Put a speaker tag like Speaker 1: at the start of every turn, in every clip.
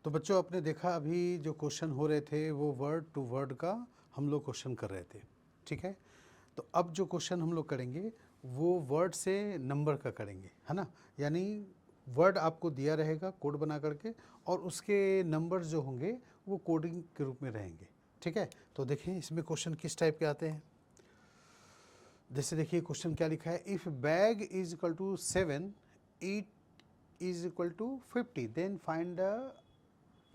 Speaker 1: तो बच्चों आपने देखा अभी जो क्वेश्चन हो रहे थे वो वर्ड टू वर्ड का हम लोग क्वेश्चन कर रहे थे, ठीक है। तो अब जो क्वेश्चन हम लोग करेंगे वो वर्ड से नंबर का करेंगे, है ना। यानी वर्ड आपको दिया रहेगा कोड बना करके और उसके नंबर जो होंगे वो कोडिंग के रूप में रहेंगे, ठीक है। तो देखिए इसमें क्वेश्चन किस टाइप के आते हैं। जैसे देखिए क्वेश्चन क्या लिखा है, if bag is equal to 7, eat is equal to 50, then find the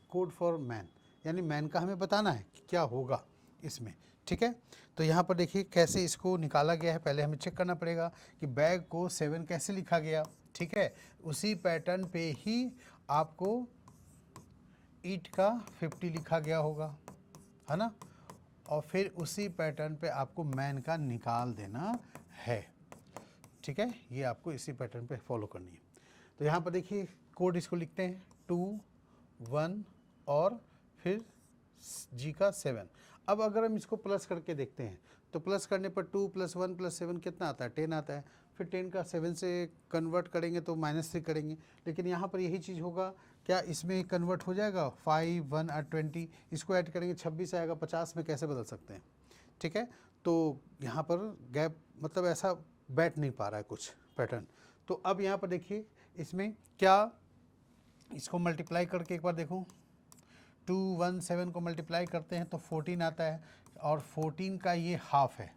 Speaker 1: code for man. यानी मैन का हमें बताना है कि क्या होगा इसमें, ठीक है। तो यहाँ पर देखिए कैसे इसको निकाला गया है, पहले हमें चेक करना पड़ेगा कि बैग को 7 कैसे लिखा गया, ठीक है। उसी पैटर्न पे ही आपको ईट का 50 लिखा गया होगा, है ना। और फिर उसी पैटर्न पे आपको मैन का निकाल देना है, ठीक है। ये आपको इसी पैटर्न पे फॉलो करनी है। तो यहाँ पर देखिए कोड इसको लिखते हैं 2, 1 और फिर जी का 7। अब अगर हम इसको प्लस करके देखते हैं तो प्लस करने पर 2 + 1 + 7 कितना आता है, 10 आता है। फिर 10 का 7 से कन्वर्ट करेंगे तो -3 करेंगे, लेकिन यहाँ पर यही चीज़ होगा, क्या इसमें कन्वर्ट हो जाएगा 5, 1 और 20, इसको ऐड करेंगे 26 आएगा, 50 में कैसे बदल सकते हैं, ठीक है। तो यहाँ पर गैप मतलब ऐसा बैठ नहीं पा रहा है कुछ पैटर्न। तो अब यहाँ पर देखिए इसमें क्या, इसको मल्टीप्लाई करके एक बार देखूँ, 2, 1, 7 को मल्टीप्लाई करते हैं तो 14 आता है और 14 का ये हाफ है,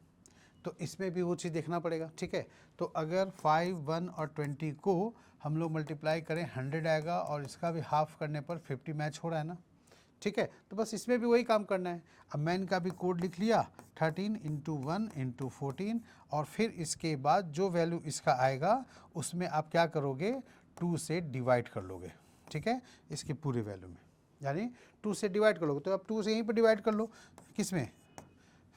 Speaker 1: तो इसमें भी वो चीज़ देखना पड़ेगा, ठीक है। तो अगर 5, 1 और 20 को हम लोग मल्टीप्लाई करें 100 आएगा और इसका भी हाफ करने पर 50 मैच हो रहा है ना, ठीक है। तो बस इसमें भी वही काम करना है। अब मैन का भी कोड लिख लिया 13 × 1 × 14 और फिर इसके बाद जो वैल्यू इसका आएगा उसमें आप क्या करोगे, 2 से डिवाइड कर लोगे, ठीक है, इसकी पूरी वैल्यू में। यानी 2 से डिवाइड कर लोगे तो अब 2 से यहीं पर डिवाइड कर लो, किस में,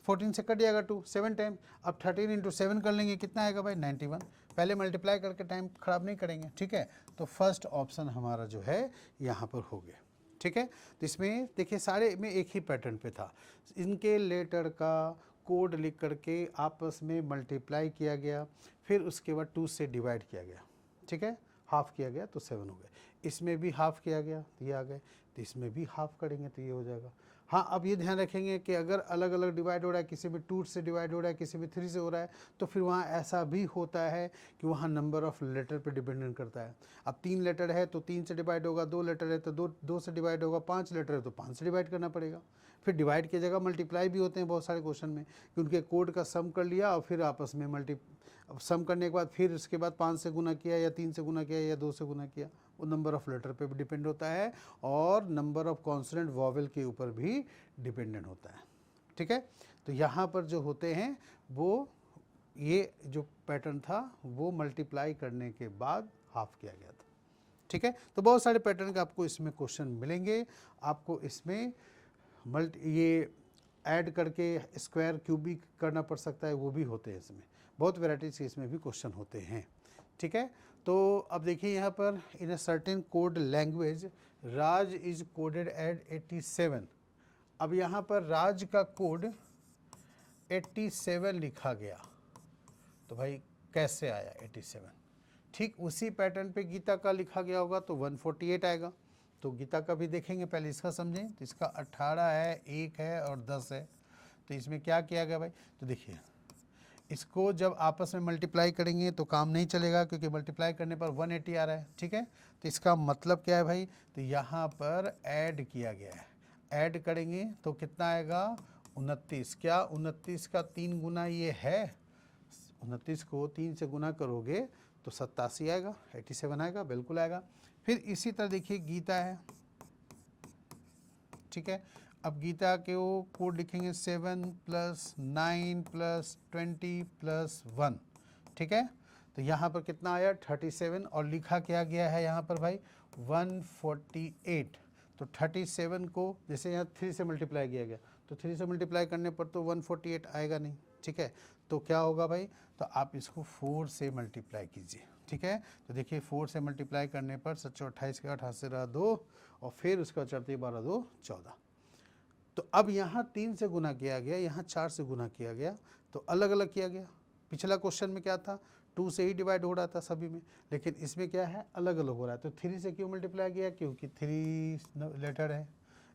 Speaker 1: 14 से कट जाएगा 2 7 टाइम। अब 13 × 7 कर लेंगे, कितना आएगा भाई 91। पहले मल्टीप्लाई करके टाइम ख़राब नहीं करेंगे, ठीक है। तो फर्स्ट ऑप्शन हमारा जो है यहाँ पर हो गया, ठीक है। तो इसमें देखिए सारे में एक ही पैटर्न पे था, इनके लेटर का कोड लिख करके आपस में मल्टीप्लाई किया गया, फिर उसके बाद 2 से डिवाइड किया गया, ठीक है, हाफ किया गया तो 7 हो गए। इसमें भी हाफ किया गया तो ये आ गए, तो इसमें भी हाफ करेंगे तो ये हो जाएगा। हाँ, अब ये ध्यान रखेंगे कि अगर अलग अलग डिवाइड हो रहा है, किसी में 2 से डिवाइड हो रहा है, किसी में 3 से हो रहा है, तो फिर वहाँ ऐसा भी होता है कि वहाँ नंबर ऑफ़ लेटर पे डिपेंडेंट करता है। अब 3 लेटर है तो 3 से डिवाइड होगा, 2 लेटर है तो 2 से डिवाइड होगा, 5 लेटर है तो 5 से डिवाइड करना पड़ेगा। फिर डिवाइड की जगह मल्टीप्लाई भी होते हैं बहुत सारे क्वेश्चन में, कि उनके कोड का सम कर लिया और फिर आपस में सम करने के बाद फिर उसके बाद 5 से गुना किया या 3 से गुना किया या 2 से गुना किया। वो नंबर ऑफ़ लेटर पे भी डिपेंड होता है और नंबर ऑफ़ कॉन्सोनेंट वॉवेल के ऊपर भी डिपेंडेंट होता है, ठीक है। तो यहाँ पर जो होते हैं वो ये जो पैटर्न था वो मल्टीप्लाई करने के बाद हाफ किया गया था, ठीक है। तो बहुत सारे पैटर्न का आपको इसमें क्वेश्चन मिलेंगे। आपको इसमें ये ऐड करके स्क्वायर क्यूबिक करना पड़ सकता है, वो भी होते हैं इसमें, बहुत वेराइटीज़ के इसमें भी क्वेश्चन होते हैं, ठीक है। तो अब देखिए यहाँ पर in a certain code language Raj is coded at 87। अब यहाँ पर राज का कोड 87 लिखा गया, तो भाई कैसे आया 87। ठीक उसी पैटर्न पे गीता का लिखा गया होगा तो 148 आएगा। तो गीता का भी देखेंगे, पहले इसका समझें। तो इसका 18 है, 1 है और 10 है। तो इसमें क्या किया गया भाई, तो देखिए इसको जब आपस में मल्टीप्लाई करेंगे तो काम नहीं चलेगा, क्योंकि मल्टीप्लाई करने पर 180 आ रहा है, ठीक है। तो इसका मतलब क्या है भाई, तो यहाँ पर ऐड किया गया है, ऐड करेंगे तो कितना आएगा 29। क्या 29 का 3 गुना ये है, 29 को 3 से गुना करोगे तो 87 आएगा, 87 आएगा, बिल्कुल आएगा। फिर इसी तरह देखिए गीता है, ठीक है। अब गीता के वो कोड लिखेंगे 7 + 9 + 20 + 1, ठीक है। तो यहाँ पर कितना आया 37 और लिखा क्या गया है यहाँ पर भाई 148। तो 37 को जैसे यहाँ 3 से मल्टीप्लाई किया गया, तो 3 से मल्टीप्लाई करने पर तो 148 आएगा नहीं, ठीक है। तो क्या होगा भाई, तो आप इसको 4 से मल्टीप्लाई कीजिए, ठीक है। तो देखिए 4 से मल्टीप्लाई करने पर 7 28 के 8 से रहा 2 और फिर उसका चढ़ते 12 2 14। तो अब यहाँ 3 से गुना किया गया, यहाँ 4 से गुना किया गया, तो अलग अलग किया गया। पिछला क्वेश्चन में क्या था 2 से ही डिवाइड हो रहा था सभी में, लेकिन इसमें क्या है, अलग अलग हो रहा है। तो 3 से क्यों मल्टीप्लाई किया, क्योंकि 3 लेटर है।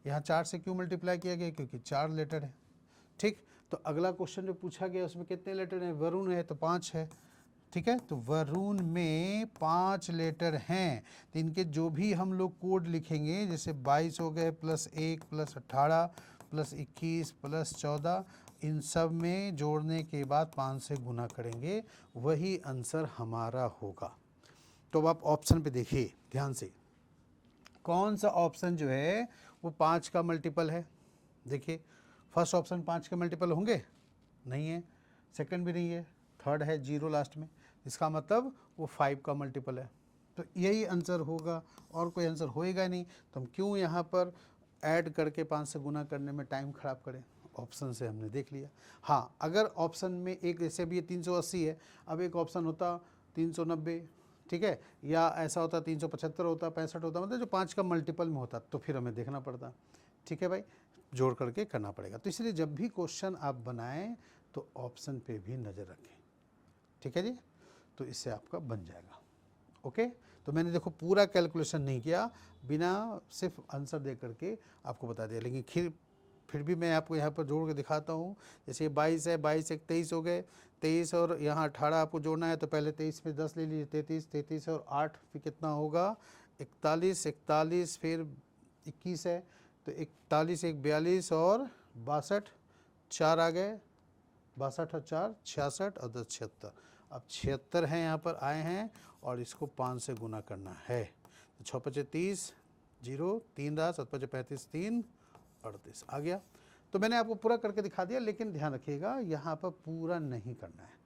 Speaker 1: यहाँ 4 से क्यों मल्टीप्लाई किया गया, क्योंकि 4 लेटर है। ठीक, तो अगला क्वेश्चन जो पूछा गया उसमें कितने लेटर हैं, वरुण है तो 5 है। ठीक है, तो वरुण में 5 लेटर हैं, तो इनके जो भी हम लोग कोड लिखेंगे, जैसे 22 हो गए, +1 +18 +21 +14, इन सब में जोड़ने के बाद 5 से गुना करेंगे, वही आंसर हमारा होगा। तो अब आप ऑप्शन पे देखिए ध्यान से, कौन सा ऑप्शन जो है वो 5 का मल्टीपल है। देखिए, फर्स्ट ऑप्शन 5 के मल्टीपल होंगे, नहीं है। सेकंड भी नहीं है, थर्ड है 0 लास्ट में, इसका मतलब वो 5 का मल्टीपल है। तो यही आंसर होगा, और कोई आंसर होएगा नहीं। तो हम क्यों यहाँ पर ऐड करके 5 से गुना करने में टाइम ख़राब करें, ऑप्शन से हमने देख लिया। हाँ, अगर ऑप्शन में एक, जैसे अभी ये 380 है, अब एक ऑप्शन होता 390, ठीक है, या ऐसा होता 375 होता, 65 होता, मतलब जो 5 का मल्टीपल में होता, तो फिर हमें देखना पड़ता। ठीक है भाई, जोड़ करके करना पड़ेगा। तो इसलिए जब भी क्वेश्चन आप बनाएं तो ऑप्शन पे भी नज़र रखें। ठीक है जी, तो इससे आपका बन जाएगा। ओके, तो मैंने देखो पूरा कैलकुलेशन नहीं किया, बिना सिर्फ आंसर दे करके आपको बता दिया, लेकिन फिर भी मैं आपको यहाँ पर जोड़ के दिखाता हूँ। जैसे 22 है, 22 एक 23 हो गए, 23 और यहाँ 18 आपको जोड़ना है, तो पहले 23 में 10 ले लीजिए, 33, 33 और 8 फिर कितना होगा, 41, 41 फिर 21 है, तो 41 एक 42 और 62, 4 आ गए, 62 और 4 66 और 10 76। अब 76 हैं यहाँ पर आए हैं, और इसको 5 से गुना करना है। तो 6 5 30, 0 3 रहा, 7 5 35 3 38 आ गया। तो मैंने आपको पूरा करके दिखा दिया, लेकिन ध्यान रखिएगा यहाँ पर पूरा नहीं करना है।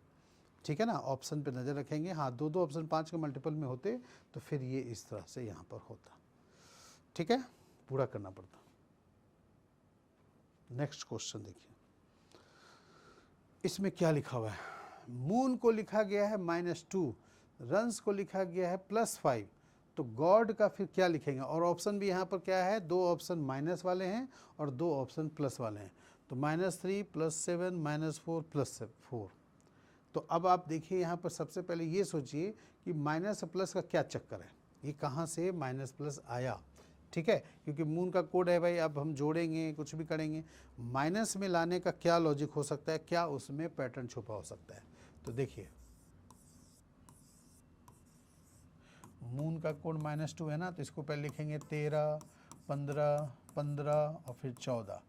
Speaker 1: ठीक है ना, ऑप्शन पे नज़र रखेंगे। हाँ, दो ऑप्शन 5 के मल्टीपल में होते तो फिर ये इस तरह से यहाँ पर होता। ठीक है, पूरा करना पड़ता। नेक्स्ट क्वेश्चन देखिए, इसमें क्या लिखा हुआ है। मून को लिखा गया है -2, रंस को लिखा गया है +5, तो गॉड का फिर क्या लिखेंगे। और ऑप्शन भी यहाँ पर क्या है, 2 ऑप्शन माइनस वाले हैं और 2 ऑप्शन प्लस वाले हैं। तो -3 +7 -4 +4। तो अब आप देखिए यहाँ पर सबसे पहले ये सोचिए कि माइनस प्लस का क्या चक्कर है, ये कहाँ से माइनस प्लस आया। ठीक है, क्योंकि मून का कोड है भाई, अब हम जोड़ेंगे कुछ भी करेंगे, माइनस में लाने का क्या लॉजिक हो सकता है, क्या उसमें पैटर्न छुपा हो सकता है। तो देखिए, मून का कोड -2 है ना, तो इसको पहले लिखेंगे 13 15 15 और फिर 14।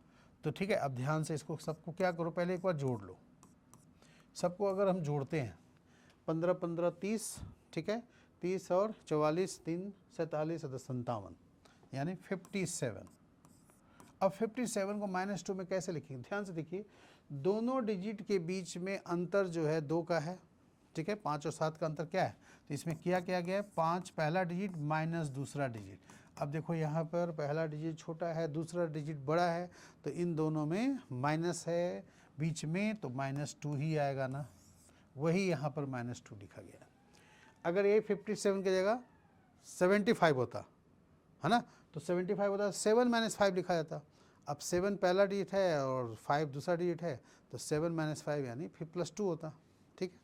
Speaker 1: तो ठीक है, अब ध्यान से इसको सबको क्या करो, पहले एक बार जोड़ लो सबको। अगर हम जोड़ते हैं 15 15 30, ठीक है, 30 और 44 3 47 और 10 57, यानी 57। अब 57 को -2 में कैसे लिखेंगे, ध्यान से देखिए, दोनों डिजिट के बीच में अंतर जो है 2 का है। ठीक है, 5 और 7 का अंतर क्या है, तो इसमें किया क्या गया है, 5 पहला डिजिट माइनस दूसरा डिजिट। अब देखो यहाँ पर पहला डिजिट छोटा है, दूसरा डिजिट बड़ा है, तो इन दोनों में माइनस है बीच में, तो -2 ही आएगा ना, वही यहाँ पर -2 लिखा गया है। अगर ये 57 की जगह 75 होता है ना, तो 75 होता, 7 - 5 लिखा जाता। अब 7 पहला डिजिट है और 5 दूसरा डिजिट है, तो 7 - 5 यानी फिर +2 होता। ठीक है,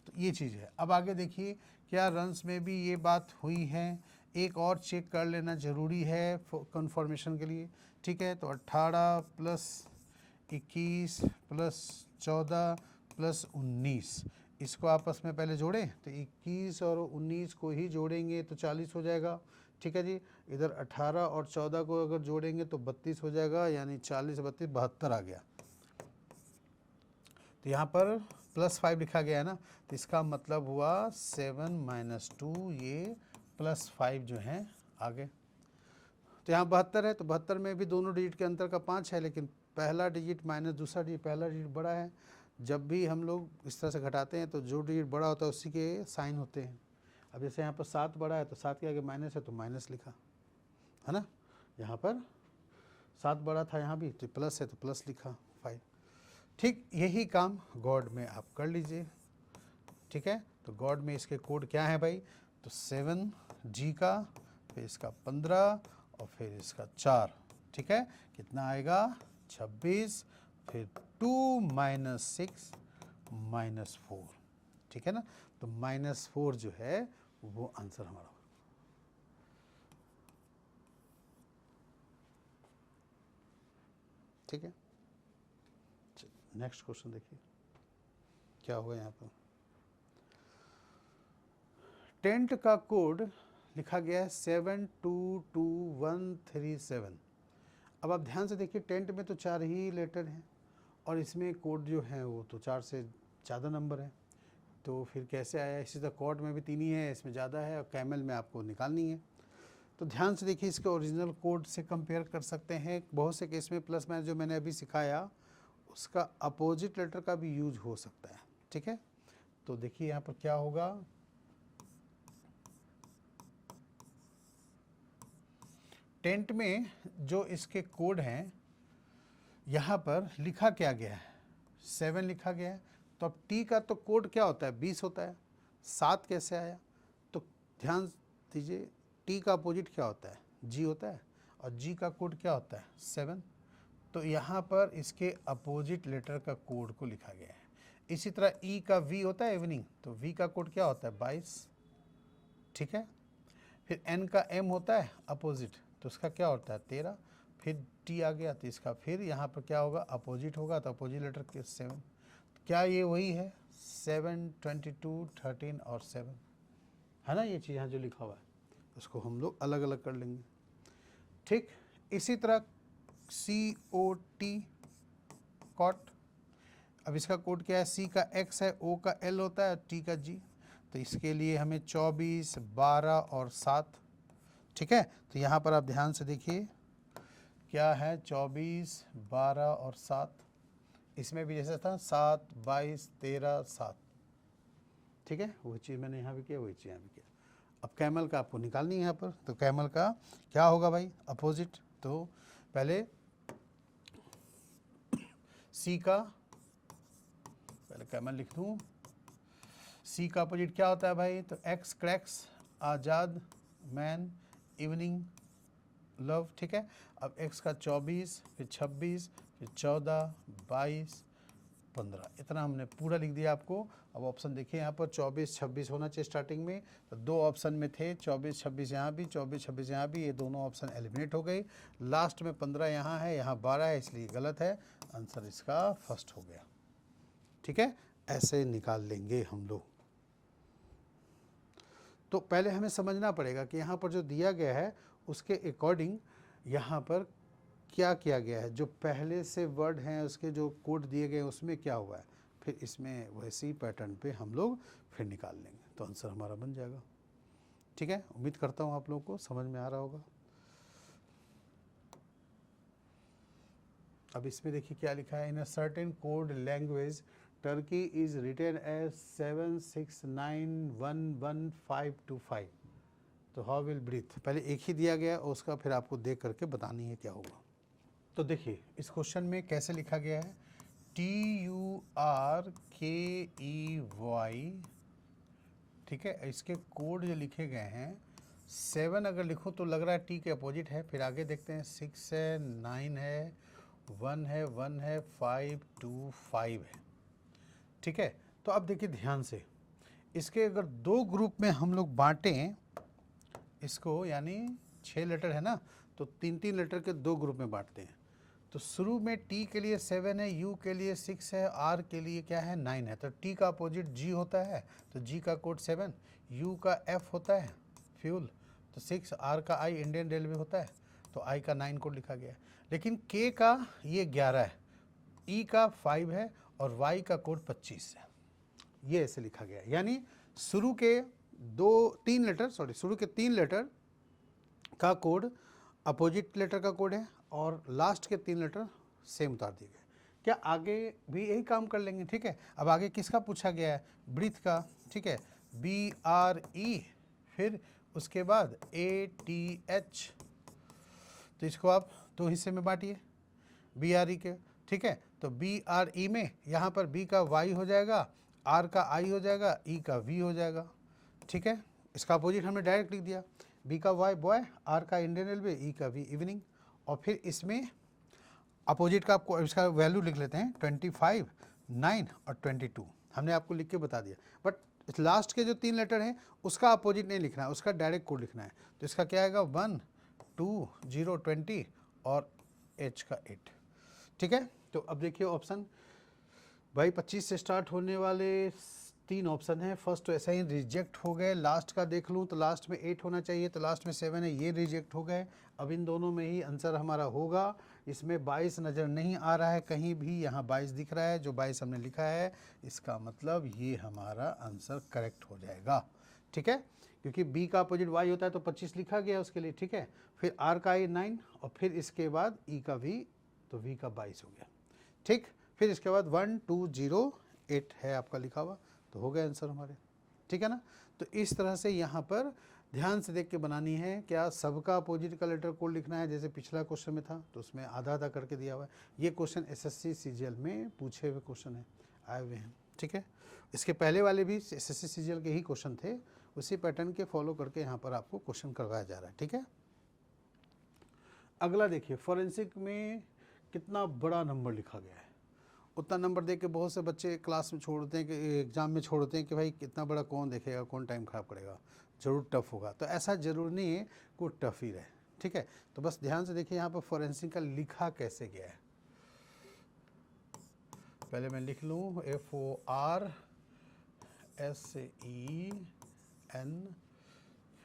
Speaker 1: तो ये चीज़ है। अब आगे देखिए, क्या रंस में भी ये बात हुई है, एक और चेक कर लेना ज़रूरी है कंफर्मेशन के लिए। ठीक है, तो 18 + 21 + 14 + 19, इसको आपस में पहले जोड़ें, तो 21 और 19 को ही जोड़ेंगे तो 40 हो जाएगा। ठीक है जी, इधर 18 और 14 को अगर जोड़ेंगे तो 32 हो जाएगा, यानी 40 32 72 आ गया। तो यहाँ पर +5 लिखा गया है ना, तो इसका मतलब हुआ 7 - 2, ये +5 जो हैं आगे। तो यहाँ 72 है, तो 72 में भी दोनों डिजिट के अंतर का 5 है, लेकिन पहला डिजिट माइनस दूसरा डिजिट, पहला डिजिट बड़ा है। जब भी हम लोग इस तरह से घटाते हैं तो जो डिजिट बड़ा होता है उसी के साइन होते हैं। अब जैसे यहाँ पर 7 बड़ा है, तो 7 के आगे माइनस है तो माइनस लिखा है ना, यहाँ पर 7 बड़ा था, यहाँ भी तो प्लस है तो प्लस लिखा 5। ठीक यही काम गॉड में आप कर लीजिए। ठीक है, तो गॉड में इसके कोड क्या है भाई, तो 7G का, फिर इसका 15 और फिर इसका 4। ठीक है, कितना आएगा 26, फिर 2 - 6 - 4। ठीक है ना। तो -4 जो है वो आंसर हमारा होगा। ठीक है, नेक्स्ट क्वेश्चन देखिए क्या होगा यहाँ पर। टेंट का कोड लिखा गया है 722137। अब आप ध्यान से देखिए, टेंट में तो 4 ही लेटर हैं और इसमें कोड जो है वो तो 4 से ज़्यादा नंबर है, तो फिर कैसे आया। इसी तरह कॉर्ड में भी 3 ही है, इसमें ज़्यादा है, और कैमल में आपको निकालनी है। तो ध्यान से देखिए, इसके ओरिजिनल कोड से कंपेयर कर सकते हैं। बहुत से केस में प्लस माइनस जो मैंने अभी सिखाया उसका अपोजिट लेटर का भी यूज हो सकता है। ठीक है, तो देखिए यहाँ पर क्या होगा। टेंट में जो इसके कोड हैं यहाँ पर लिखा क्या गया है, 7 लिखा गया है। तो अब टी का तो कोड क्या होता है, 20 होता है। 7 कैसे आया, तो ध्यान दीजिए, टी का अपोजिट क्या होता है, जी होता है, और जी का कोड क्या होता है, 7। तो यहाँ पर इसके अपोजिट लेटर का कोड को लिखा गया है। इसी तरह ई का वी होता है इवनिंग, तो वी का कोड क्या होता है, 22। ठीक है, फिर एन का एम होता है अपोजिट, तो उसका क्या होता है, 13। फिर टी आ गया, तो इसका फिर यहाँ पर क्या होगा, अपोजिट होगा, तो अपोजिट लेटर के 7। क्या ये वही है, 7, 22, 13 और 7 है ना। ये चीज़ यहाँ जो लिखा हुआ है उसको हम लोग अलग अलग कर लेंगे। ठीक, इसी तरह COT कॉट, अब इसका कोड क्या है, C का X है, O का L होता है, T का G। तो इसके लिए हमें 24, 12 और 7। ठीक है, तो यहाँ पर आप ध्यान से देखिए क्या है, 24, 12 और 7। इसमें भी जैसा था 7, 22, 13, 7। ठीक है, वही चीज़ मैंने यहाँ भी किया, वही चीज़ यहाँ भी किया। अब कैमल का आपको निकालनी है यहाँ पर, तो कैमल का क्या होगा भाई, अपोजिट। तो पहले सी का, पहले कैमल लिख दूँ। सी का अपोजिट क्या होता है भाई, तो एक्स क्रैक्स, आज़ाद, मैन, इवनिंग, लव। ठीक है, अब एक्स का 24, फिर 26, फिर 14, 22, 15, इतना हमने पूरा लिख दिया आपको। अब ऑप्शन देखिए यहाँ पर 24, 26 होना चाहिए स्टार्टिंग में, तो 2 ऑप्शन में थे, 24, 26 यहाँ भी, 24, 26 यहाँ भी, ये दोनों ऑप्शन एलिमिनेट हो गई। लास्ट में 15 यहाँ है, यहाँ 12 है, इसलिए गलत है। आंसर इसका फर्स्ट हो गया। ठीक है, ऐसे निकाल लेंगे हम लोग। तो पहले हमें समझना पड़ेगा कि यहाँ पर जो दिया गया है उसके अकॉर्डिंग यहाँ पर क्या किया गया है। जो पहले से वर्ड हैं उसके जो कोड दिए गए उसमें क्या हुआ है, फिर इसमें वैसे ही पैटर्न पे हम लोग फिर निकाल लेंगे, तो आंसर हमारा बन जाएगा। ठीक है, उम्मीद करता हूँ आप लोगों को समझ में आ रहा होगा। अब इसमें देखिए क्या लिखा है, in a certain code language Turkey is written as 769115525। तो हाउ विल ब्रीथ, पहले एक ही दिया गया और उसका फिर आपको देख करके बतानी है क्या होगा। तो देखिए इस क्वेश्चन में कैसे लिखा गया है, TURKEY। ठीक है, इसके कोड जो लिखे गए हैं 7 अगर लिखो तो लग रहा है टी के अपोजिट है। फिर आगे देखते हैं 6 है, 9 है, 1 है, 1 है, 5, 2, 5 है। ठीक है, तो अब देखिए ध्यान से, इसके अगर 2 ग्रुप में हम लोग बांटें इसको, यानी 6 लेटर है ना, तो 3-3 लेटर के 2 ग्रुप में बांटते हैं। तो शुरू में टी के लिए 7 है, यू के लिए 6 है, आर के लिए क्या है, 9 है। तो टी का अपोजिट जी होता है, तो जी का कोड 7, यू का एफ होता है फ्यूल, तो 6, आर का आई इंडियन रेलवे होता है, तो आई का 9 कोड लिखा गया है। लेकिन के का ये 11 है, ई का 5 है, और वाई का कोड 25 है। ये ऐसे लिखा गया है, यानी शुरू के 3 लेटर का कोड अपोजिट लेटर का कोड है, और लास्ट के 3 लेटर सेम उतार दिए गए। क्या आगे भी यही काम कर लेंगे। ठीक है, अब आगे किसका पूछा गया है, ब्रीथ का। ठीक है, BRE, फिर उसके बाद ATH, तो इसको आप 2 हिस्से में बांटिए BRE के। ठीक है, तो BRE में यहाँ पर B का Y हो जाएगा, R का I हो जाएगा, E का V हो जाएगा। ठीक है, इसका अपोजिट हमने डायरेक्ट लिख दिया, B का Y बॉय, R का इंडियन रेलवे, E का V इवनिंग। और फिर इसमें अपोजिट का आपको इसका वैल्यू लिख लेते हैं 25, 9 और 22, हमने आपको लिख के बता दिया, बट लास्ट के जो 3 लेटर हैं उसका अपोजिट नहीं लिखना है, उसका डायरेक्ट कोड लिखना है। तो इसका क्या आएगा 1 2 0 20 और H का 8। ठीक है, तो अब देखिए ऑप्शन भाई 25 से स्टार्ट होने वाले 3 ऑप्शन हैं। फर्स्ट तो ऐसा ही रिजेक्ट हो गए, लास्ट का देख लूँ तो लास्ट में 8 होना चाहिए, तो लास्ट में 7 है, ये रिजेक्ट हो गए। अब इन दोनों में ही आंसर हमारा होगा। इसमें 22 नज़र नहीं आ रहा है कहीं भी, यहाँ 22 दिख रहा है, जो 22 हमने लिखा है, इसका मतलब ये हमारा आंसर करेक्ट हो जाएगा। ठीक है, क्योंकि B का अपोजिट Y होता है तो 25 लिखा गया उसके लिए। ठीक है, फिर R का I 9 और फिर इसके बाद E का V, तो V का 22 हो गया। ठीक, फिर इसके बाद 1 2 0 8 है आपका लिखा हुआ, तो हो गए आंसर हमारे। ठीक है ना, तो इस तरह से यहाँ पर ध्यान से देख के बनानी है। क्या सबका अपोजिट का लेटर कोड लिखना है, जैसे पिछला क्वेश्चन में था तो उसमें आधा आधा करके दिया हुआ है। ये क्वेश्चन SSC CGL में पूछे हुए क्वेश्चन है, आए हुए हैं। ठीक है, इसके पहले वाले भी SSC CGL के ही क्वेश्चन थे, उसी पैटर्न के फॉलो करके यहाँ पर आपको क्वेश्चन करवाया जा रहा है। ठीक है, अगला देखिए, फॉरेंसिक में कितना बड़ा नंबर लिखा गया है। उतना नंबर देख के बहुत से बच्चे क्लास में छोड़ते हैं, कि एग्ज़ाम में छोड़ते हैं कि भाई कितना बड़ा कौन देखेगा, कौन टाइम ख़राब करेगा, ज़रूर टफ होगा। तो ऐसा ज़रूर नहीं है कि टफ ही रहे। ठीक है, तो बस ध्यान से देखिए यहाँ पर फॉरेंसिक का लिखा कैसे गया है। पहले मैं लिख लूँ FORSEN,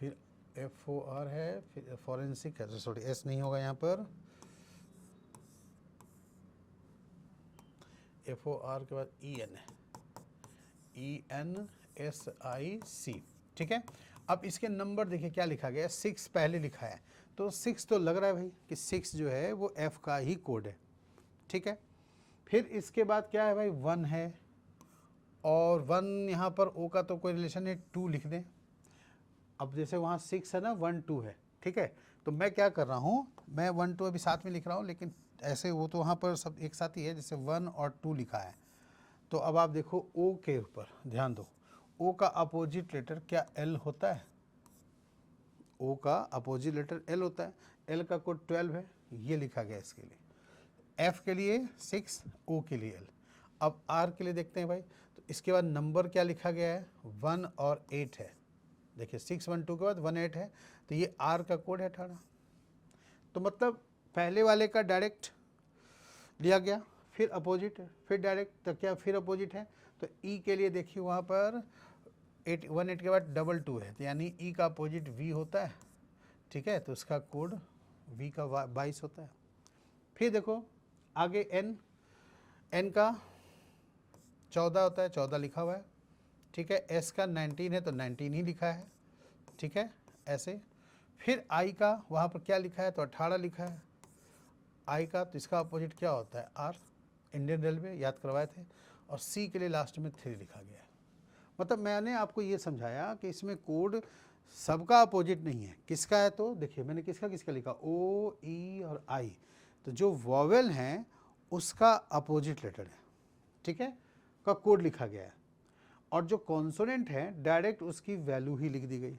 Speaker 1: फिर FOR है, फिर फॉरेंसिक है, सॉरी S नहीं होगा यहाँ पर, FOR के बाद EN है, ENSIC। ठीक है, अब इसके नंबर देखिए क्या लिखा गया है, 6 पहले लिखा है, तो 6 तो लग रहा है भाई कि 6 जो है वो F का ही कोड है। ठीक है, फिर इसके बाद क्या है भाई 1 है, और 1 यहाँ पर O का तो कोई रिलेशन है, 2 लिख दें। अब जैसे वहाँ 6 है ना, 1 2 है। ठीक है, तो मैं क्या कर रहा हूँ, मैं 1 2 अभी साथ में लिख रहा हूँ, लेकिन ऐसे वो तो वहाँ पर सब एक साथ ही है, जैसे 1 और 2 लिखा है। तो अब आप देखो O के ऊपर ध्यान दो, O का अपोजिट लेटर क्या L होता है? O का अपोजिट लेटर L होता है, L का कोड 12 है, ये लिखा गया इसके लिए। F के लिए 6, O के लिए L। अब R के लिए देखते हैं भाई, तो इसके बाद नंबर क्या लिखा गया है, 1 और 8 है। देखिए 6 1 2 के बाद 1 8 है, तो ये R का कोड है 18। तो मतलब पहले वाले का डायरेक्ट लिया गया, फिर अपोजिट है, फिर डायरेक्ट, तो क्या फिर अपोजिट है। तो E के लिए देखिए वहाँ पर 1 8 के बाद 2 2 है, तो यानी E का अपोजिट V होता है। ठीक है, तो उसका कोड V का 22 होता है। फिर देखो आगे N का 14 होता है, 14 लिखा हुआ है। ठीक है, S का 19 है तो 19 ही लिखा है। ठीक है, ऐसे। फिर I का वहाँ पर क्या लिखा है, तो 18 लिखा है I का, तो इसका अपोजिट क्या होता है, R, इंडियन रेलवे, याद करवाए थे। और C के लिए लास्ट में 3 लिखा गया है। मतलब मैंने आपको ये समझाया कि इसमें कोड सबका अपोजिट नहीं है, किसका है, तो देखिए मैंने किसका किसका लिखा, O E और I, तो जो वॉवेल हैं उसका अपोजिट लेटर है। ठीक है, का कोड लिखा गया है, और जो कॉन्सोनेंट है डायरेक्ट उसकी वैल्यू ही लिख दी गई।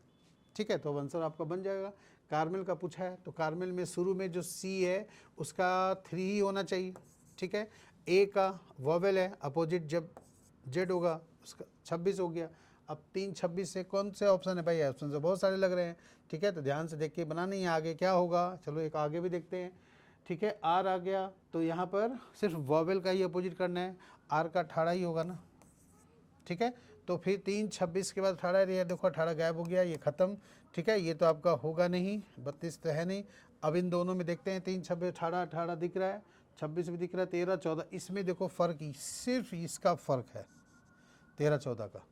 Speaker 1: ठीक है, तो अब आंसर आपका बन जाएगा। कार्मेल का पूछा है, तो कार्मेल में शुरू में जो C है उसका 3 ही होना चाहिए। ठीक है, A का वॉवेल है, अपोजिट जब Z होगा उसका 26 हो गया। अब 3 26 से कौन से ऑप्शन है भाई, ऑप्शन तो बहुत सारे लग रहे हैं। ठीक है, तो ध्यान से देख के बनाना ही है, आगे क्या होगा, चलो एक आगे भी देखते हैं। ठीक है, R आ गया, तो यहाँ पर सिर्फ वॉवेल का ही अपोजिट करना है, R का 18 ही होगा ना। ठीक है, तो फिर 3 26 के बाद 18 रही है, देखो 18 गायब हो गया, ये ख़त्म। ठीक है, ये तो आपका होगा नहीं, 32 तो है नहीं। अब इन दोनों में देखते हैं, 3 26 18 18 दिख रहा है, 26 भी दिख रहा है, 13 14, इसमें देखो फ़र्क सिर्फ इसका फ़र्क है 13 14 का।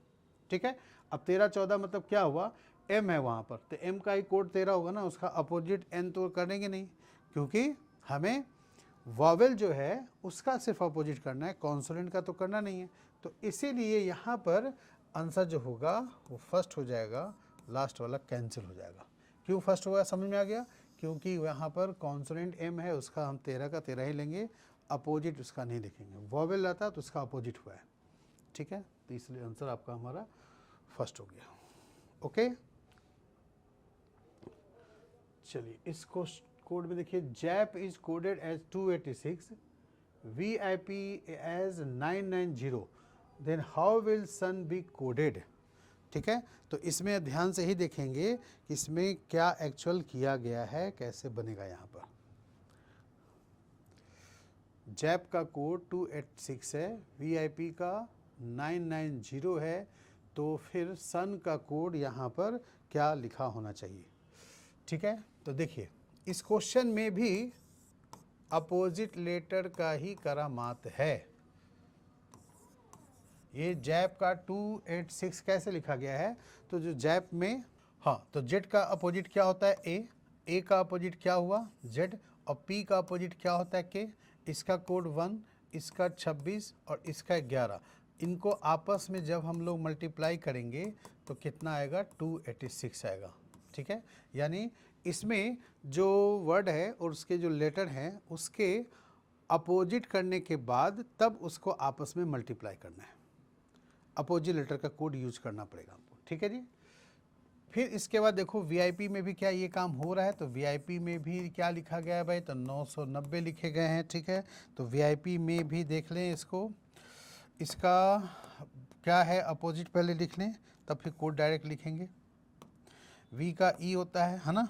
Speaker 1: ठीक है, अब 13 14 मतलब क्या हुआ, M है वहाँ पर, तो M का ही कोड 13 होगा ना, उसका अपोजिट N तो करेंगे नहीं, क्योंकि हमें वॉवेल जो है उसका सिर्फ अपोजिट करना है, कॉन्सोनेंट का तो करना नहीं है। तो इसीलिए यहाँ पर आंसर जो होगा वो फर्स्ट हो जाएगा, लास्ट वाला कैंसिल हो जाएगा। क्यों फर्स्ट होगा, समझ में आ गया, क्योंकि यहाँ पर कॉन्सोनेंट M है, उसका हम 13 का 13 ही लेंगे, अपोजिट उसका नहीं लिखेंगे। वॉवेल रहता तो उसका अपोजिट हुआ है। ठीक है, तो इसलिए आंसर आपका हमारा फर्स्ट हो गया। ओके, चलिए इस कोड में देखिए, zap is coded as 286, VIP as 990, then how will son be coded. ठीक है, तो इसमें ध्यान से ही देखेंगे कि इसमें क्या एक्चुअल किया गया है, कैसे बनेगा। यहाँ पर जैप का कोड 286 है, वीआईपी का 990 है, तो फिर सन का कोड यहाँ पर क्या लिखा होना चाहिए। ठीक है, तो देखिए इस क्वेश्चन में भी अपोजिट लेटर का ही करामात है। ये जैप का 286 कैसे लिखा गया है, तो जो जैप में, हाँ, तो जेड का अपोजिट क्या होता है, ए का अपोजिट क्या हुआ, जेड, और पी का अपोजिट क्या होता है, के। इसका कोड 1, इसका 26 और इसका 11। इनको आपस में जब हम लोग मल्टीप्लाई करेंगे तो कितना आएगा, 286 आएगा। ठीक है, यानी इसमें जो वर्ड है और उसके जो लेटर हैं उसके अपोजिट करने के बाद तब उसको आपस में मल्टीप्लाई करना है। अपोजिट लेटर का कोड यूज करना पड़ेगा आपको। ठीक है जी। फिर इसके बाद देखो वीआईपी में भी क्या ये काम हो रहा है, तो वीआईपी में भी क्या लिखा गया है भाई, तो 990 लिखे गए हैं। ठीक है, तो वीआईपी में भी देख लें इसको, इसका क्या है अपोजिट पहले लिख लें, तब फिर कोड डायरेक्ट लिखेंगे। वी का ई होता है ना,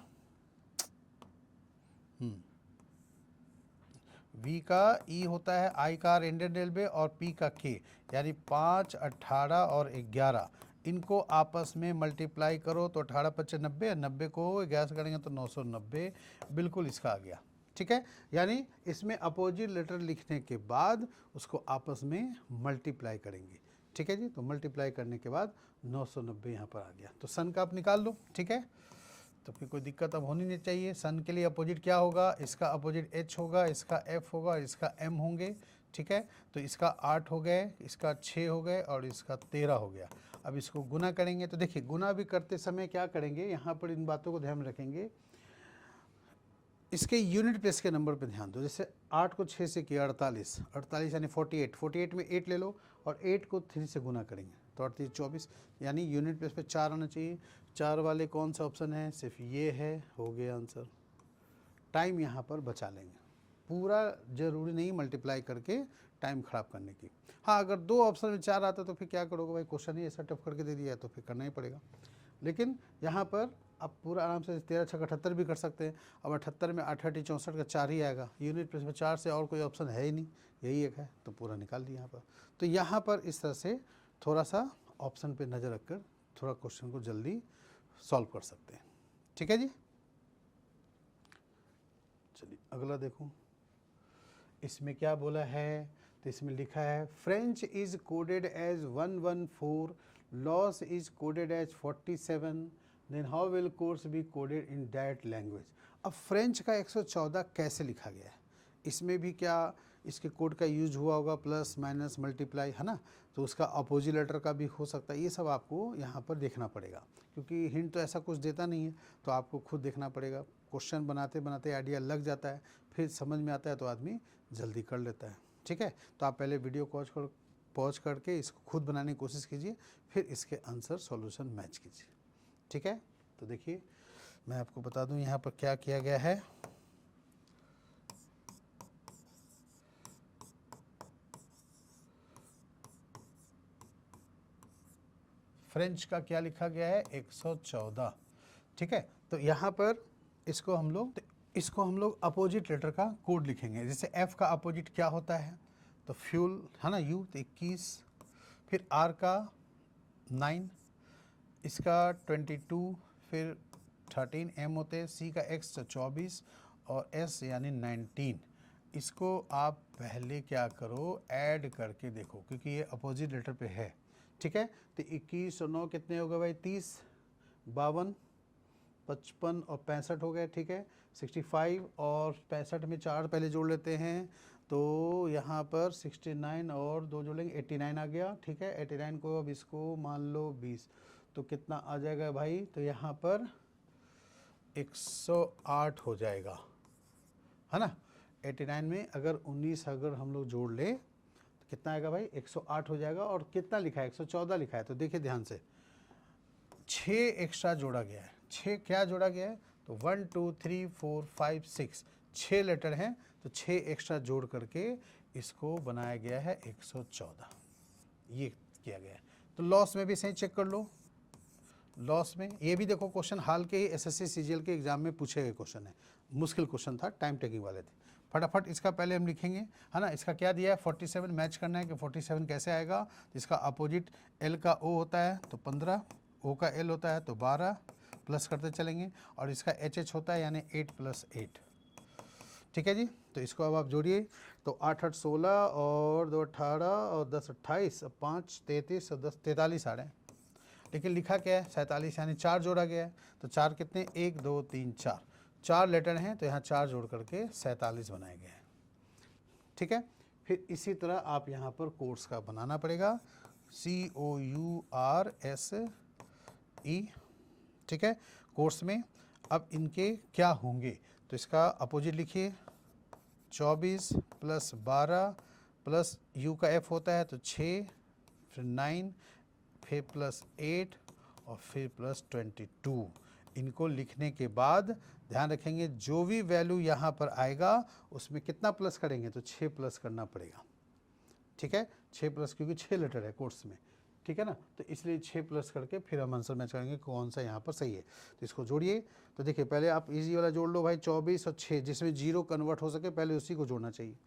Speaker 1: वी का ई होता है, आई का आर इंडियन रेलवे और पी का के, यानी 5, 18 और 11। इनको आपस में मल्टीप्लाई करो तो 18 × 5 = 90, 90 को 11 से करेंगे तो 990, बिल्कुल इसका आ गया। ठीक है, यानी इसमें अपोजिट लेटर लिखने के बाद उसको आपस में मल्टीप्लाई करेंगे। ठीक है जी, तो मल्टीप्लाई करने के बाद 990 यहाँ पर आ गया, तो सन का आप निकाल लो। ठीक है, तो फिर कोई दिक्कत अब होनी नहीं चाहिए। सन के लिए अपोजिट क्या होगा, इसका अपोजिट एच होगा, इसका एफ होगा, इसका एम होंगे। ठीक है, तो इसका 8 हो गए, इसका 6 हो गए और इसका 13 हो गया। अब इसको गुना करेंगे तो देखिए गुना भी करते समय क्या करेंगे, यहाँ पर इन बातों को ध्यान में रखेंगे। इसके यूनिट प्लेस के नंबर पे ध्यान दो। जैसे 8 को 6 से किया 48, 48 यानी 48, 48 में 8 ले लो और 8 को 3 से गुना करेंगे तो 38 24, यानी यूनिट प्लेस पे 4 आना चाहिए। 4 वाले कौन सा ऑप्शन है, सिर्फ ये है, हो गया आंसर। टाइम यहाँ पर बचा लेंगे, पूरा जरूरी नहीं मल्टीप्लाई करके टाइम ख़राब करने की। हाँ, अगर 2 ऑप्शन में 4 आता तो फिर क्या करोगे भाई, क्वेश्चन ही ऐसा टफ करके दे दिया है तो फिर करना ही पड़ेगा। लेकिन यहाँ पर आप पूरा आराम से 13 × 6 = 78 भी कर सकते हैं। अब 78 में 8 × 8 = 64 का 4 ही आएगा, यूनिट प्लेस में 4 से और कोई ऑप्शन है ही नहीं, यही एक है, तो पूरा निकाल दिया यहाँ पर। तो यहाँ पर इस तरह से थोड़ा सा ऑप्शन पे नज़र रखकर थोड़ा क्वेश्चन को जल्दी सॉल्व कर सकते हैं। ठीक है जी, चलिए अगला देखो इसमें क्या बोला है। तो इसमें लिखा है French is coded as 114, loss is coded as 47, then how will course be coded in that language. अब फ्रेंच का 114 कैसे लिखा गया है, इसमें भी क्या इसके कोड का यूज हुआ होगा, प्लस माइनस मल्टीप्लाई, है ना, तो उसका अपोजिट लेटर का भी हो सकता है। ये सब आपको यहाँ पर देखना पड़ेगा, क्योंकि हिंट तो ऐसा कुछ देता नहीं है, तो आपको खुद देखना पड़ेगा। क्वेश्चन बनाते बनाते आइडिया लग जाता है, फिर समझ में आता है तो आदमी जल्दी कर लेता है। ठीक है, तो आप पहले वीडियो पॉज करके इसको खुद बनाने की कोशिश कीजिए, फिर इसके आंसर सॉल्यूशन मैच कीजिए। ठीक है, तो देखिए मैं आपको बता दूं यहाँ पर क्या किया गया है। फ्रेंच का क्या लिखा गया है, 114। ठीक है, तो यहाँ पर इसको हम लोग अपोजिट लेटर का कोड लिखेंगे। जैसे एफ का अपोजिट क्या होता है, तो फ्यूल है ना, यू, तो 21, फिर आर का 9, इसका 22, फिर 13, एम होते हैं, सी का एक्स 24 और एस यानी 19। इसको आप पहले क्या करो, ऐड करके देखो, क्योंकि ये अपोजिट लेटर पे है। ठीक है, तो 21 और 9 कितने हो गए भाई, 30, 52, 55 और 65 हो गए। ठीक है, 65 और 65 में 4 पहले जोड़ लेते हैं, तो यहाँ पर 69 और 2 जोड़ेंगे, 89 आ गया। ठीक है, 89 को अब इसको मान लो 20, तो कितना आ जाएगा भाई, तो यहाँ पर 108 हो जाएगा, है ना। 89 में अगर 19 अगर हम लोग जोड़ ले तो कितना आएगा भाई, 108 हो जाएगा। और कितना लिखा है, 114 लिखा है, तो देखिए ध्यान से 6 एक्स्ट्रा जोड़ा गया है। 6 क्या जोड़ा गया है, तो 1 2 3 4 5 6, 6 लेटर हैं, तो 6 एक्स्ट्रा जोड़ करके इसको बनाया गया है 114। ये किया गया है। तो लॉस में भी सही चेक कर लो। लॉस में ये भी देखो क्वेश्चन हाल के ही एसएससी सीजीएल के एग्जाम में पूछे गए क्वेश्चन है, मुश्किल क्वेश्चन था, टाइम टेकिंग वाले थे। फटाफट इसका पहले हम लिखेंगे, है ना। इसका क्या दिया है 47, मैच करना है कि 47 कैसे आएगा। इसका अपोजिट एल का ओ होता है तो 15, ओ का एल होता है तो 12, प्लस करते चलेंगे, और इसका एच एच होता है यानी 8 + 8। ठीक है जी। तो इसको अब आप जोड़िए, तो 8 8 16 और 2 18 और 10 28 और 5 33 और 10 43 आ रहे हैं। लेकिन लिखा क्या है 47, यानी 4 जोड़ा गया है। तो 4 कितने, 1 2 3 4, 4 लेटर हैं तो यहाँ 4 जोड़ करके 47 बनाए गए हैं। ठीक है। फिर इसी तरह आप यहाँ पर कोर्स का बनाना पड़ेगा, COURSE। ठीक है। कोर्स में अब इनके क्या होंगे, तो इसका अपोजिट लिखिए, 24 + 12 प्लस U का F होता है तो 6, फिर 9, फिर +8 और फिर +22। इनको लिखने के बाद ध्यान रखेंगे जो भी वैल्यू यहाँ पर आएगा उसमें कितना प्लस करेंगे, तो 6 प्लस करना पड़ेगा। ठीक है, 6 प्लस, क्योंकि 6 लेटर है कोर्स में, ठीक है ना। तो इसलिए 6 प्लस करके फिर हम आंसर मैच करेंगे कौन सा यहाँ पर सही है। तो इसको जोड़िए। तो देखिए पहले आप इजी वाला जोड़ लो भाई, 24 और 6, जिसमें 0 कन्वर्ट हो सके पहले उसी को जोड़ना चाहिए।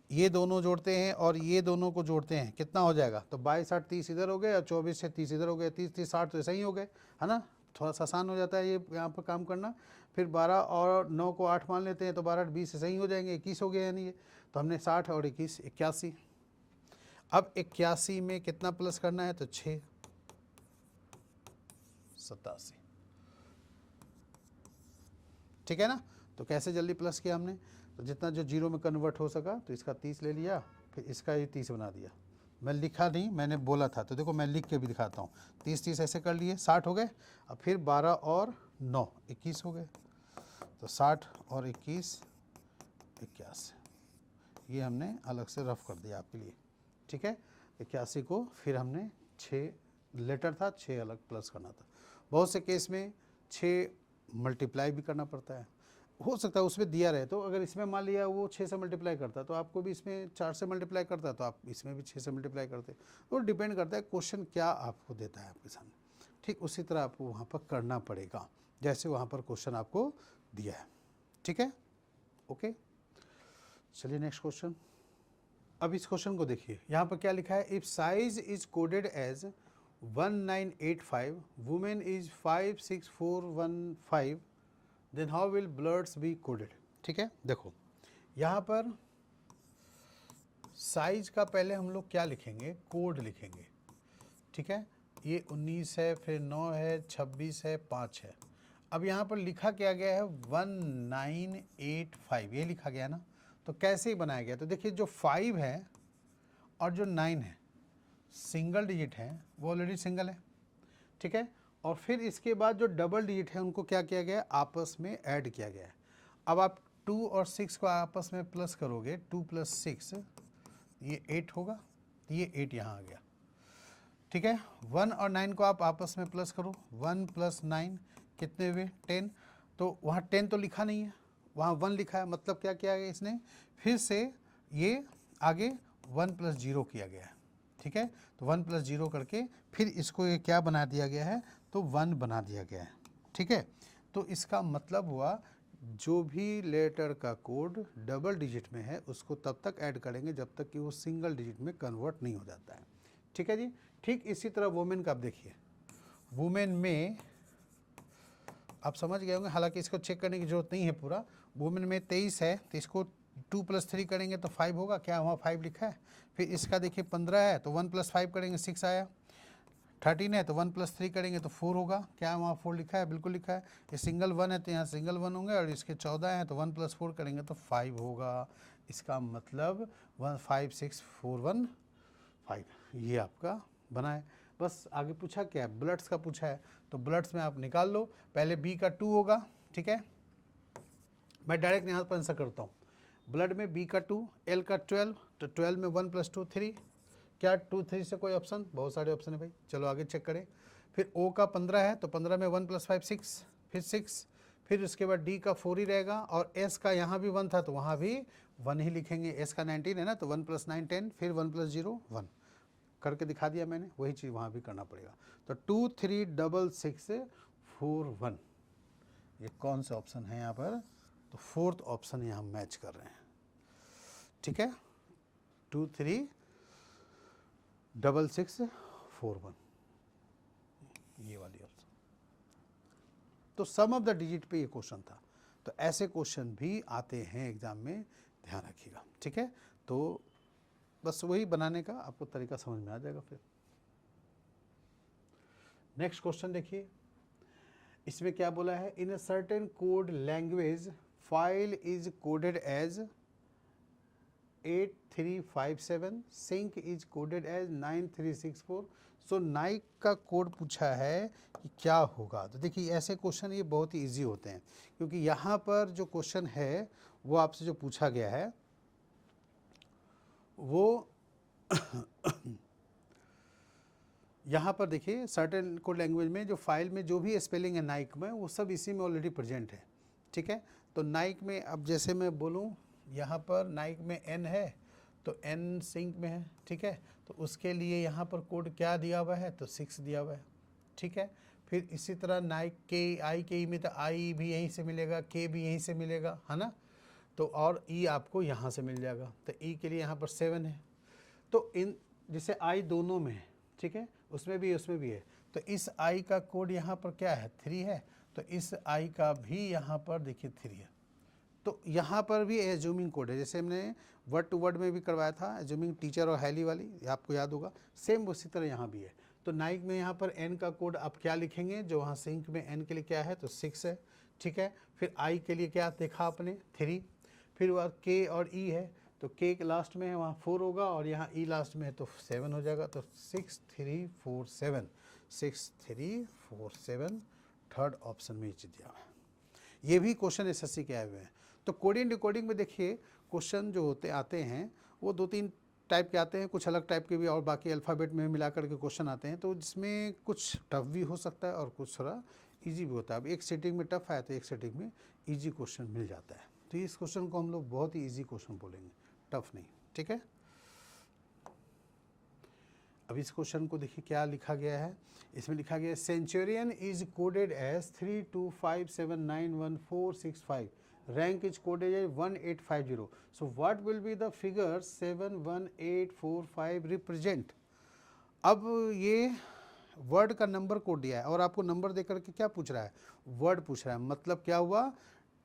Speaker 1: ये दोनों जोड़ते हैं और ये दोनों को जोड़ते हैं, कितना हो जाएगा, तो 22 8 30 इधर हो गए और 24 से 30 इधर हो गए, 30 30 60 तो ऐसा ही हो गए, है ना। थोड़ा सा आसान हो जाता है ये यहाँ पर काम करना। फिर 12 और 9 को 8 मान लेते हैं तो 12 8 20 ऐसे ही हो जाएंगे, 21 हो गए यानी ये। तो हमने 60 और 21 81। अब 81 में कितना प्लस करना है, तो 6 87। ठीक है ना। तो कैसे जल्दी प्लस किया हमने, तो जितना जो 0 में कन्वर्ट हो सका तो इसका 30 ले लिया, फिर इसका ये 30 बना दिया। मैं लिखा नहीं, मैंने बोला था, तो देखो मैं लिख के भी दिखाता हूँ। 30 30 ऐसे कर लिए, 60 हो गए। अब फिर 12 और 9 21 हो गए, तो 60 और 21 81। ये हमने अलग से रफ कर दिया आपके लिए। ठीक है। 81 को फिर हमने 6 लेटर था, 6 अलग प्लस करना था। बहुत से केस में 6 मल्टीप्लाई भी करना पड़ता है, हो सकता है उसमें दिया रहे। तो अगर इसमें मान लिया वो 6 से मल्टीप्लाई करता तो आपको भी इसमें 4 से मल्टीप्लाई करता, तो आप इसमें भी 6 से मल्टीप्लाई करते। तो डिपेंड करता है क्वेश्चन क्या आपको देता है आपके सामने, ठीक उसी तरह आपको वहाँ पर करना पड़ेगा जैसे वहाँ पर क्वेश्चन आपको दिया है। ठीक है, ओके। चलिए नेक्स्ट क्वेश्चन। अब इस क्वेश्चन को देखिए, यहाँ पर क्या लिखा है, if size is coded as 1985, women is 56415, then how will bloods be coded. ठीक है, देखो यहाँ पर साइज का पहले हम लोग क्या लिखेंगे, कोड लिखेंगे। ठीक है, ये 19 है, फिर 9 है, 26 है, 5 है। अब यहाँ पर लिखा क्या गया है 1985, ये लिखा गया ना। तो कैसे ही बनाया गया, तो देखिए जो 5 है और जो 9 है सिंगल डिजिट है, वो ऑलरेडी सिंगल है। ठीक है, और फिर इसके बाद जो डबल डिजिट है उनको क्या किया गया है, आपस में ऐड किया गया है। अब आप 2 और 6 को आपस में प्लस करोगे, 2 + 6 ये 8 होगा, तो ये 8 यहाँ आ गया। ठीक है, 1 और 9 को आप आपस में प्लस करो, 1 + 9 कितने हुए, 10। तो वहाँ 10 तो लिखा नहीं है, वहाँ 1 लिखा है, मतलब क्या किया गया इसने, फिर से ये आगे 1 + 0 किया गया है। ठीक है, तो 1 + 0 करके फिर इसको ये क्या बना दिया गया है, तो 1 बना दिया गया है। ठीक है, तो इसका मतलब हुआ जो भी लेटर का कोड डबल डिजिट में है उसको तब तक ऐड करेंगे जब तक कि वो सिंगल डिजिट में कन्वर्ट नहीं हो जाता है। ठीक है जी। ठीक इसी तरह वुमेन का आप देखिए, वुमेन में आप समझ गए होंगे, हालांकि इसको चेक करने की जरूरत नहीं है पूरा। वुमेन में 23 है तो इसको 2 + 3 करेंगे तो 5 होगा, क्या वहाँ 5 लिखा है। फिर इसका देखिए 15 है तो 1 + 5 करेंगे 6 आया। 13 है तो 1 + 3 करेंगे तो 4 होगा, क्या वहाँ 4 लिखा है, बिल्कुल लिखा है। ये सिंगल 1 है तो यहाँ सिंगल 1 होंगे, और इसके 14 हैं तो 1 + 4 करेंगे तो 5 होगा। इसका मतलब 1 5 6 4 1 5, ये आपका बना है। बस आगे पूछा क्या है, ब्लड्स का पूछा है, तो ब्लड्स में आप निकाल लो। पहले बी का 2 होगा, ठीक है, मैं डायरेक्ट यहाँ पर आंसर करता हूँ। ब्लड में बी का 2, एल का 12, तो 12 में 1 + 2 3, क्या 2 3 से कोई ऑप्शन, बहुत सारे ऑप्शन है भाई, चलो आगे चेक करें। फिर ओ का 15 है तो 15 में 1 + 5 6, फिर 6, फिर उसके बाद डी का 4 ही रहेगा, और एस का यहाँ भी 1 था तो वहाँ भी 1 ही लिखेंगे। एस का 19 है ना, तो 1 + 9 10, फिर 1 + 0 1, करके दिखा दिया मैंने, वही चीज़ वहाँ भी करना पड़ेगा। तो 236641, ये कौन सा ऑप्शन है यहाँ पर? तो फोर्थ ऑप्शन यहाँ मैच कर रहे हैं, ठीक है, 236641, ये वाली ऑप्शन। तो सम ऑफ द डिजिट पे ये क्वेश्चन था। तो ऐसे क्वेश्चन भी आते हैं एग्जाम में, ध्यान रखिएगा, ठीक है। तो बस वही बनाने का आपको तरीका समझ में आ जाएगा फिर। नेक्स्ट क्वेश्चन देखिए, इसमें क्या बोला है? In a certain code language file is coded as 8357, sink is coded as 9364। So Nike का कोड पूछा है कि क्या होगा। तो देखिए ऐसे क्वेश्चन ये बहुत ही ईजी होते हैं, क्योंकि यहाँ पर जो क्वेश्चन है वो आपसे जो पूछा गया है वो यहाँ पर देखिए सर्टेन कोड लैंग्वेज में जो फाइल में जो भी स्पेलिंग है नाइक में, वो सब इसी में ऑलरेडी प्रेजेंट है, ठीक है। तो नाइक में अब जैसे मैं बोलूँ, यहाँ पर नाइक में एन है तो एन सिंक में है, ठीक है। तो उसके लिए यहाँ पर कोड क्या दिया हुआ है? तो 6 दिया हुआ है, ठीक है। फिर इसी तरह नाइक के आई के ई में तो आई भी यहीं से मिलेगा, के भी यहीं से मिलेगा, है ना। तो और ई आपको यहाँ से मिल जाएगा, तो ई के लिए यहाँ पर 7 है। तो इन जैसे आई दोनों में है, ठीक है, उसमें भी है। तो इस आई का कोड यहाँ पर क्या है? 3 है। तो इस आई का भी यहाँ पर देखिए 3 है। तो यहाँ पर भी एज्यूमिंग कोड है, जैसे हमने वर्ड टू वर्ड में भी करवाया था एज्यूमिंग टीचर और हैली वाली, आपको याद होगा, सेम उसी तरह यहाँ भी है। तो नाइक में यहाँ पर एन का कोड आप क्या लिखेंगे? जो वहाँ सिंक में एन के लिए क्या है? तो 6 है, ठीक है। फिर आई के लिए क्या देखा आपने? 3। फिर वह के और ई है, तो के लास्ट में है वहाँ 4 होगा, और यहाँ ई लास्ट में है तो 7 हो जाएगा। तो 6347 थर्ड ऑप्शन में ये चीज़ दिया हुआ है। ये भी क्वेश्चन एसएससी के आए हुए हैं। तो कोडिंग डिकोडिंग में देखिए क्वेश्चन जो आते हैं वो 2-3 टाइप के आते हैं, कुछ अलग टाइप के भी, और बाकी अल्फ़ाबेट में मिला करके क्वेश्चन आते हैं। तो जिसमें कुछ टफ भी हो सकता है और कुछ थोड़ा ईजी भी होता है। अब एक सेटिंग में टफ आया तो एक सेटिंग में ईजी क्वेश्चन मिल जाता है। तो इस क्वेश्चन को हम लोग बहुत ही ईजी क्वेश्चन बोलेंगे, टफ नहीं, ठीक है। अब इस क्वेश्चन को देखिए क्या लिखा गया है। इसमें लिखा गया है centurion is coded as 32579145, rank is coded as 1850। So what will be the figure 71845 represent. अब ये वर्ड का नंबर कोड दिया है और आपको नंबर देकर के क्या पूछ रहा है? वर्ड पूछ रहा है। मतलब क्या हुआ?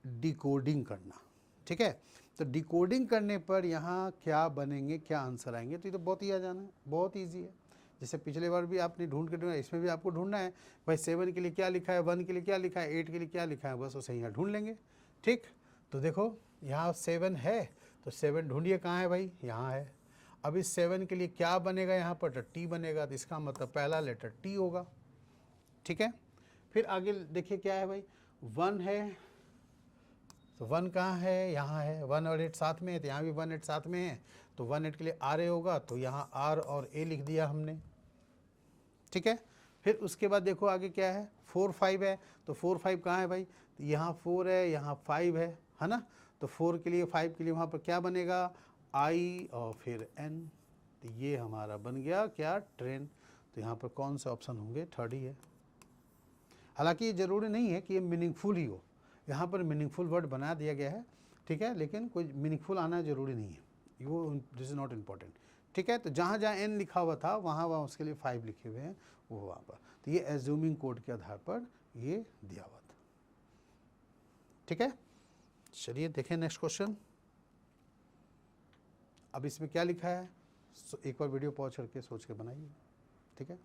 Speaker 1: डिकोडिंग करना, ठीक है। तो डिकोडिंग करने पर यहाँ क्या बनेंगे, क्या आंसर आएंगे? तो ये तो बहुत ही आ जाना है, बहुत ईजी है। जैसे पिछले बार भी आपने ढूंढ के ढूंढा, इसमें भी आपको ढूंढना है भाई 7 के लिए क्या लिखा है, 1 के लिए क्या लिखा है, 8 के लिए क्या लिखा है, बस उसे यहाँ ढूंढ लेंगे, ठीक। तो देखो यहाँ 7 है, तो 7 ढूंढिए कहाँ है भाई? यहाँ है। अब इस 7 के लिए क्या बनेगा यहाँ पर? तो टी बनेगा, तो इसका मतलब पहला लेटर टी होगा, ठीक है। फिर आगे देखिए क्या है भाई? 1 है, तो 1 कहाँ है? यहाँ है। 1 और 8 साथ में है, तो यहाँ भी 1 8 साथ में है, तो 1 8 के लिए आर ए होगा, तो यहाँ आर और ए लिख दिया हमने, ठीक है। फिर उसके बाद देखो आगे क्या है? 4 5 है, तो 4 5 कहाँ है भाई? तो यहाँ 4 है, यहाँ 5 है ना। तो 4 के लिए 5 के लिए वहाँ पर क्या बनेगा? आई और फिर एन। तो ये हमारा बन गया क्या? ट्रेन। तो यहाँ पर कौन सा ऑप्शन होंगे? थर्ड ही है। हालांकि ये ज़रूरी नहीं है कि ये मीनिंगफुल ही हो, यहाँ पर मीनिंगफुल वर्ड बना दिया गया है, ठीक है, लेकिन कोई मीनिंगफुल आना ज़रूरी नहीं है, वो दिस इज़ नॉट इम्पॉर्टेंट, ठीक है। तो जहाँ जहाँ एन लिखा हुआ था वहाँ वहाँ उसके लिए 5 लिखे हुए हैं, वो वहाँ पर। तो ये एज्यूमिंग कोड के आधार पर ये दिया हुआ था, ठीक है। चलिए देखें नेक्स्ट क्वेश्चन। अब इसमें क्या लिखा है? एक बार वीडियो पॉज करके सोच के बनाइए, ठीक है।